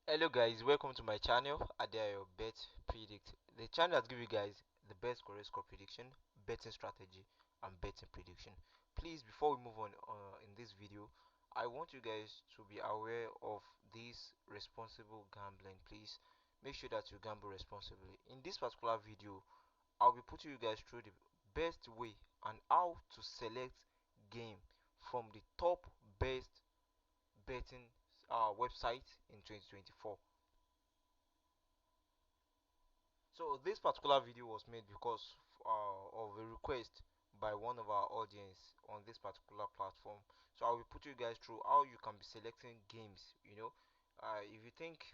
Hello guys, welcome to my channel Adayo Bet Predict, the channel that gives you guys the best correct score prediction, betting strategy and betting prediction. Please, before we move on in this video, I want you guys to be aware of this responsible gambling. Please make sure that you gamble responsibly. In this particular video, I'll be putting you guys through the best way and how to select game from the top best betting website in 2024. So this particular video was made because of a request by one of our audience on this particular platform. So I will put you guys through how you can be selecting games. If you think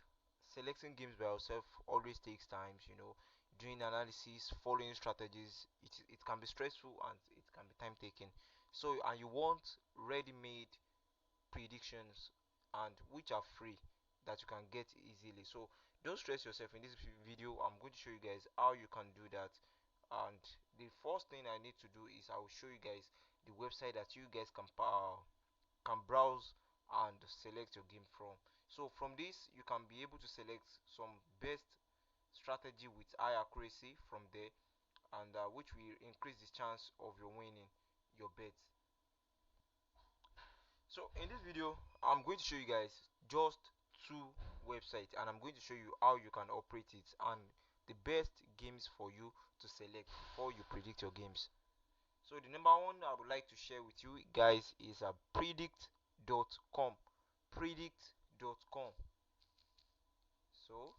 selecting games by yourself always takes time, doing analysis, following strategies, it can be stressful and it can be time taking. So and you want ready-made predictions and which are free that you can get easily. So don't stress yourself. In this video I'm going to show you guys how you can do that. And the first thing I need to do is I will show you guys the website that you guys can browse and select your game from. So from this you can be able to select some best strategy with high accuracy from there, and which will increase the chance of your winning your bets. So in this video I'm going to show you guys just two websites, and I'm going to show you how you can operate it and the best games for you to select before you predict your games. So the number one I would like to share with you guys is predict.com. Predict.com. So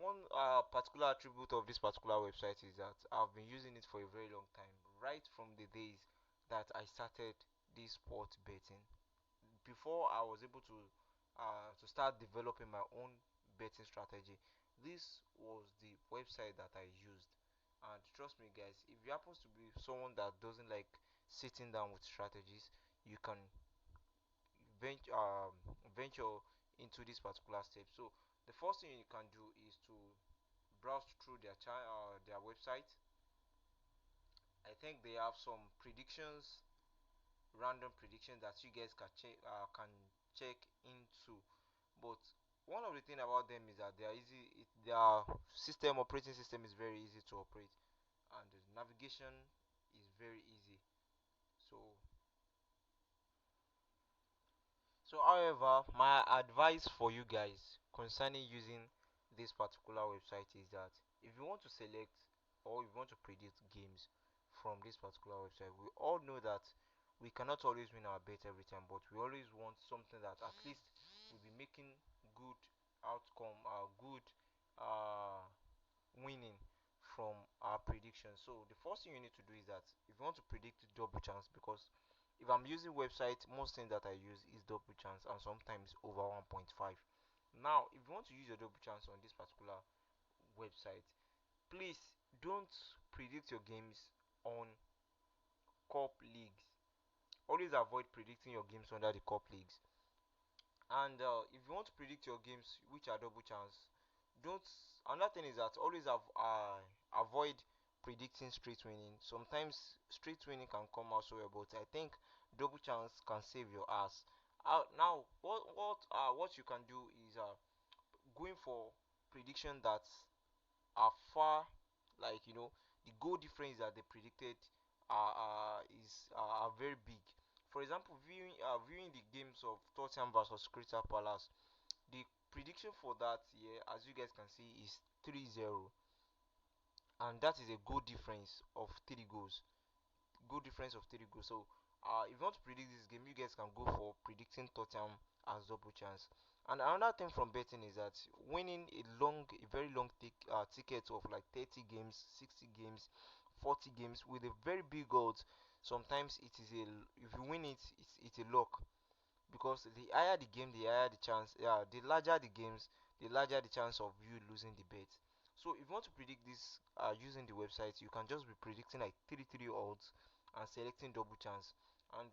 one particular attribute of this particular website is that I've been using it for a very long time, right from the days that I started this sport betting. Before I was able to start developing my own betting strategy, this was the website that I used. And trust me guys, if you happen to be someone that doesn't like sitting down with strategies, you can venture into this particular step. So the first thing you can do is to browse through their website. I think they have some predictions, random predictions that you guys can check into. But one of the thing about them is that they are easy. Their system operating system is very easy to operate, and the navigation is very easy. So however, my advice for you guys concerning using this particular website is that if you want to select or if you want to predict games from this particular website, we all know that we cannot always win our bet every time, but we always want something that at least will be making good outcome, good uh, winning from our prediction. So the first thing you need to do is that if you want to predict double chance, because if I'm using website, most things that I use is double chance and sometimes over 1.5. Now if you want to use your double chance on this particular website, please don't predict your games on cup leagues. Always avoid predicting your games under the cup leagues. And if you want to predict your games which are double chance, don't another thing is that always avoid predicting straight winning. Sometimes straight winning can come out so well, but I think double chance can save your ass. Now what you can do is going for prediction that are far, like the goal difference that they predicted are very big. For example, viewing the games of Tottenham versus Crystal Palace, the prediction for that year, as you guys can see, is 3-0, and that is a goal difference of 3 goals. Goal difference of 3 goals. So if you want to predict this game, you guys can go for predicting Tottenham as double chance. And another thing from betting is that winning a very long ticket of like 30 games, 60 games, 40 games with a very big odds. Sometimes it is a if you win it, it's a lock, because the higher the game, the higher the chance. Yeah, the larger the games, the larger the chance of you losing the bet. So if you want to predict this using the website, you can just be predicting like 3 odds and selecting double chance. And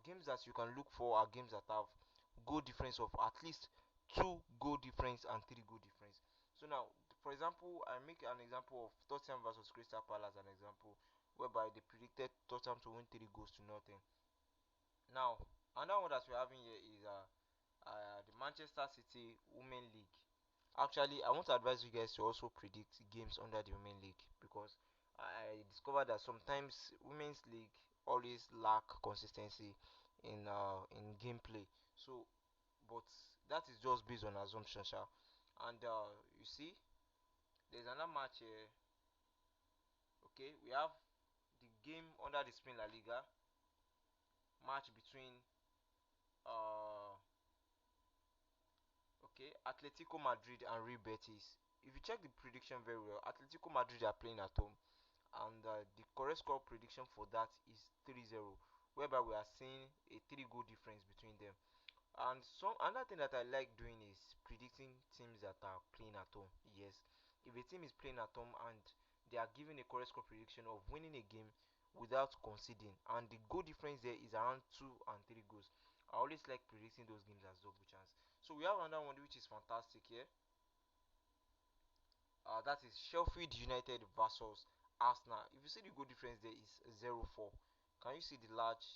games that you can look for are games that have goal difference of at least 2 goal difference and 3 goal difference. So now, for example, I make an example of Tottenham versus Crystal Palace as an example. whereby they predicted Tottenham to win 3 goals to nothing. Now, another one that we're having here is the Manchester City Women League. Actually, I want to advise you guys to also predict games under the Women League, because I discovered that sometimes Women's League always lack consistency in gameplay. So, but that is just based on assumption, sha. And you see, there's another match here. Okay, we have the game under the Spain La Liga match between uh okay, Atletico Madrid and Real Betis. If you check the prediction very well, Atletico Madrid are playing at home, and the correct score prediction for that is 3-0, whereby we are seeing a 3 goal difference between them. And so another thing that I like doing is predicting teams that are playing at home. Yes, if a team is playing at home and they are giving a correct score prediction of winning a game without conceding, and the goal difference there is around 2 and 3 goals, I always like predicting those games as double chance. So we have another one which is fantastic here. That is Sheffield United versus Arsenal. If you see the goal difference there is 0-4. Can you see the large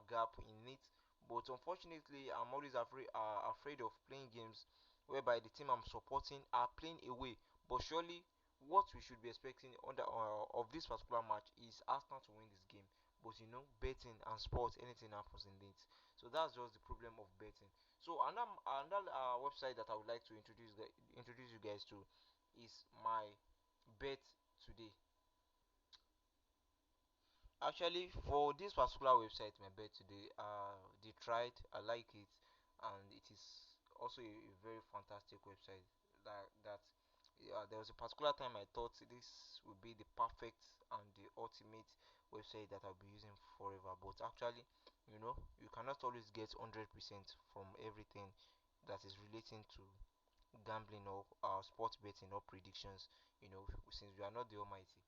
gap in it? But unfortunately, I'm always afraid of playing games whereby the team I'm supporting are playing away. But surely, what we should be expecting under of this particular match is Arsenal to win this game. But you know, betting and sports, anything happens in it. So that's just the problem of betting. So another website that I would like to introduce you guys to is my bet today. Actually, for this particular website, my bet today, they tried, I like it, and it is also a very fantastic website. That there was a particular time I thought this would be the perfect and the ultimate website that I'll be using forever. But actually, you know, you cannot always get 100% from everything that is relating to gambling or sports betting or predictions, you know, since we are not the almighty.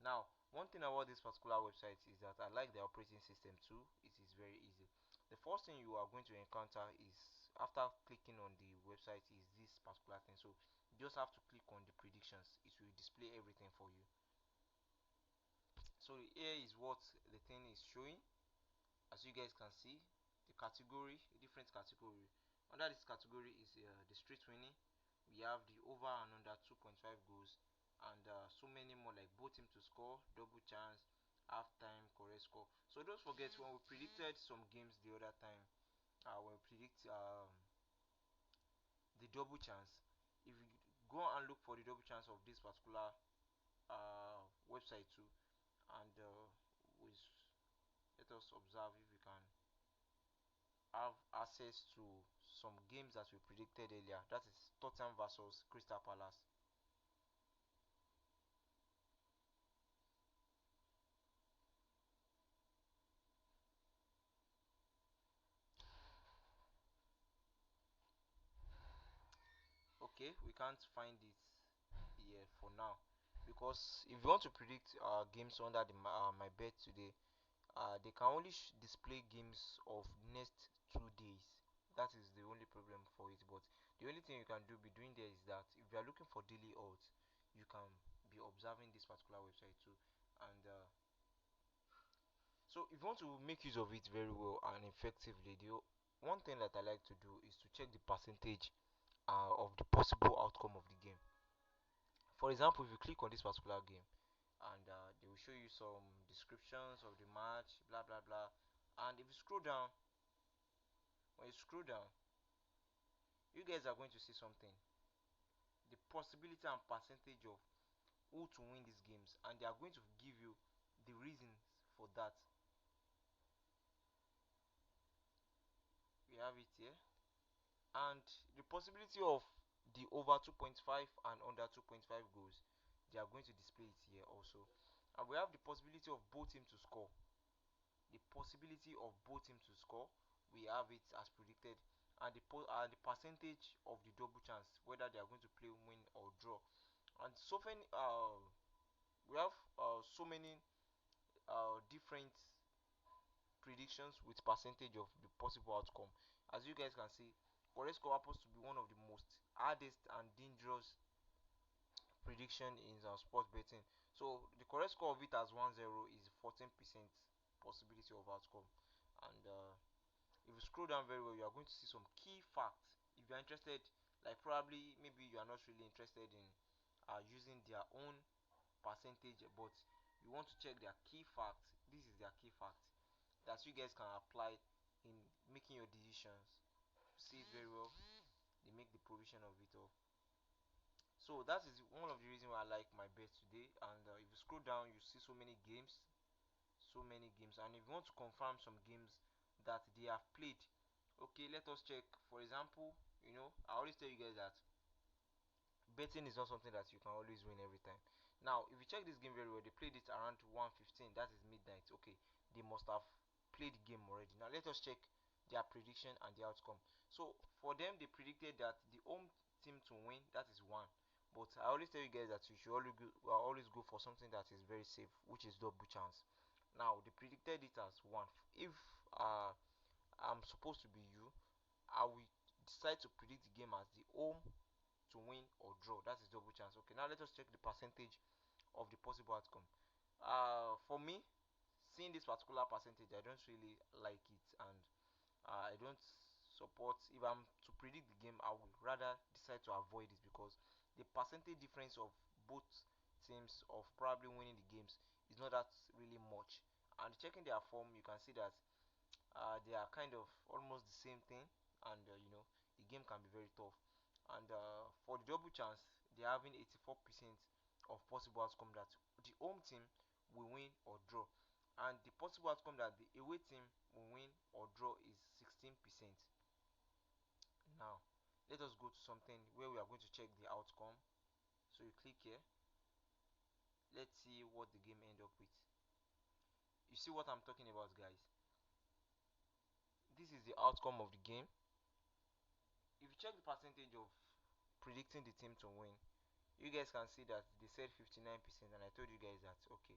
Now, one thing about this particular website is that I like the operating system too. It is very easy. The first thing you are going to encounter is, after clicking on the website, is this particular thing. So you just have to click on the predictions. It will display everything for you. So here is what the thing is showing. As you guys can see, the category, different category. Under this category is the straight winning. We have the over and under 2.5 goals, and so many more, like both team to score, double chance, half time, correct score. So don't forget, when we predicted some games the other time, when we predict the double chance, if you go and look for the double chance of this particular website too, and with, let us observe if we can have access to some games that we predicted earlier. That is Tottenham versus Crystal Palace. Okay, we can't find it here for now, because if you want to predict games under the my bet today, they can only display games of next 2 days. That is the only problem for it. But the only thing you can be doing there is that if you are looking for daily odds, you can be observing this particular website too. And so if you want to make use of it very well and effectively, the one thing that I like to do is to check the percentage of the possible outcome of the game. For example, if you click on this particular game, and they will show you some descriptions of the match, blah blah blah. And if you scroll down, when you scroll down, you guys are going to see something: the possibility and percentage of who to win these games, and they are going to give you the reasons for that. We have it here, and the possibility of the over 2.5 and under 2.5 goals, they are going to display it here also. And we have the possibility of both teams to score. The possibility of both teams to score, we have it as predicted, and the percentage of the double chance, whether they are going to play win or draw. And so many we have so many different predictions with percentage of the possible outcome. As you guys can see, correct score happens to be one of the most hardest and dangerous prediction in sports betting. So the correct score of it as 1-0 is 14% possibility of outcome. And if you scroll down very well, you are going to see some key facts. If you are interested, like probably maybe you are not really interested in using their own percentage, but you want to check their key facts. This is their key facts that you guys can apply in making your decisions. See it very well. They make the provision of it all. So that is one of the reasons why I like my bet today. And if you scroll down, you see so many games, and if you want to confirm some games that they have played, okay, let us check. For example, I always tell you guys that betting is not something that you can always win every time. Now if you check this game very well, they played it around 1:15, that is midnight. Okay, they must have played the game already. Now let us check their prediction and the outcome. So for them, they predicted that the home team to win, that is one. But I always tell you guys that you should always go for something that is very safe, which is double chance. Now they predicted it as one. If I'm supposed to be you, I will decide to predict the game as the home to win or draw. That is double chance. Okay, now let us check the percentage of the possible outcome. For me, seeing this particular percentage, I don't really like it, and I don't support. If I'm to predict the game, I would rather decide to avoid it, because the percentage difference of both teams of probably winning the games is not that really much. And checking their form, you can see that they are kind of almost the same thing, and the game can be very tough. And for the double chance, they're having 84% of possible outcome that the home team will win or draw, and the possible outcome that the away team will win or draw is 16%. Now let us go to something where we are going to check the outcome. So you click here. Let's see what the game end up with. You see what I'm talking about, guys? This is the outcome of the game. If you check the percentage of predicting the team to win, you guys can see that they said 59%, and I told you guys that okay,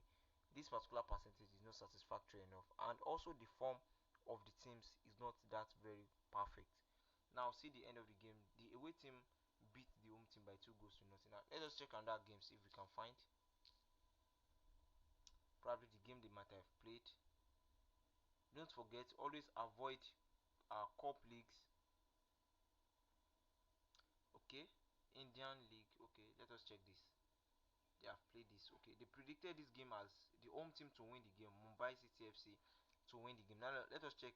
this particular percentage is not satisfactory enough, and also the form of the teams is not that very perfect. Now see the end of the game. The away team beat the home team by 2 goals to nothing. Now let us check another games if we can find probably the game they might have played. Don't forget, always avoid cup leagues. Okay, Indian League. Okay, let us check this. They have played this. Okay, they predicted this game as the home team to win the game, Mumbai City FC to win the game. Now let us check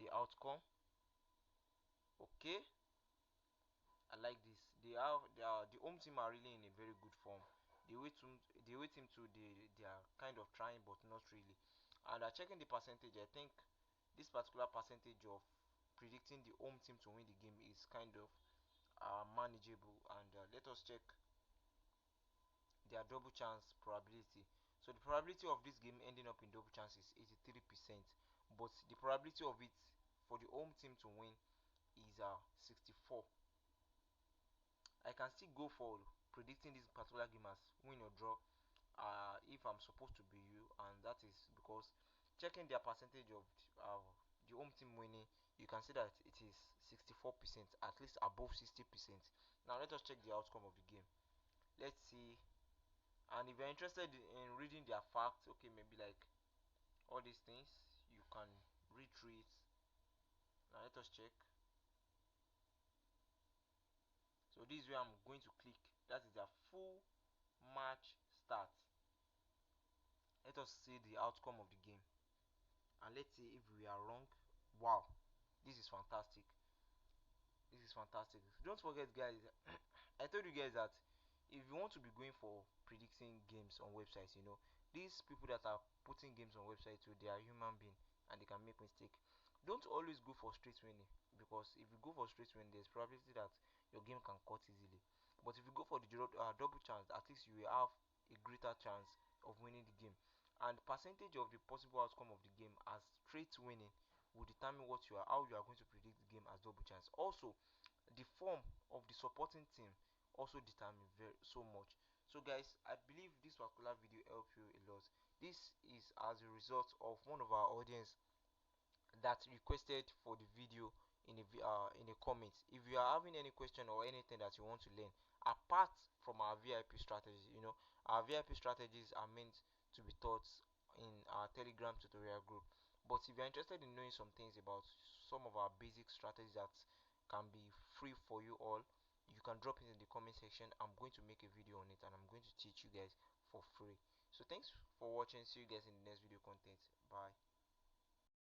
the outcome. Okay, I like this. The home team are really in a very good form. The away team to they are kind of trying but not really. And checking the percentage, I think this particular percentage of predicting the home team to win the game is kind of manageable. And let us check their double chance probability. So the probability of this game ending up in double chance is 83%, but the probability of it for the home team to win is 64. I can still go for predicting this particular game as win or draw if I'm supposed to be you, and that is because checking their percentage of the home team winning, you can see that it is 64%, at least above 60%. Now let us check the outcome of the game. Let's see. And if you're interested in reading their facts, okay, maybe like all these things, you can read through it. Now let us check. So this is where I'm going to click. That is their full match start. Let us see the outcome of the game, and let's see if we are wrong. Wow, this is fantastic. This is fantastic. Don't forget, guys, I told you guys that if you want to be going for predicting games on websites, these people that are putting games on websites, they are human beings and they can make mistake. Don't always go for straight winning, because if you go for straight winning, there's probability that your game can cut easily. But if you go for the double chance, at least you will have a greater chance of winning the game. And percentage of the possible outcome of the game as straight winning will determine how you are going to predict the game as double chance. Also, the form of the supporting team also determine very so much. So guys, I believe this particular video helped you a lot. This is as a result of one of our audience that requested for the video in a comment. If you are having any question or anything that you want to learn apart from our VIP strategy, Our VIP strategies are meant to be taught in our Telegram tutorial group. But if you're interested in knowing some things about some of our basic strategies that can be free for you all, you can drop it in the comment section. I'm going to make a video on it and I'm going to teach you guys for free. So thanks for watching. See you guys in the next video content. Bye.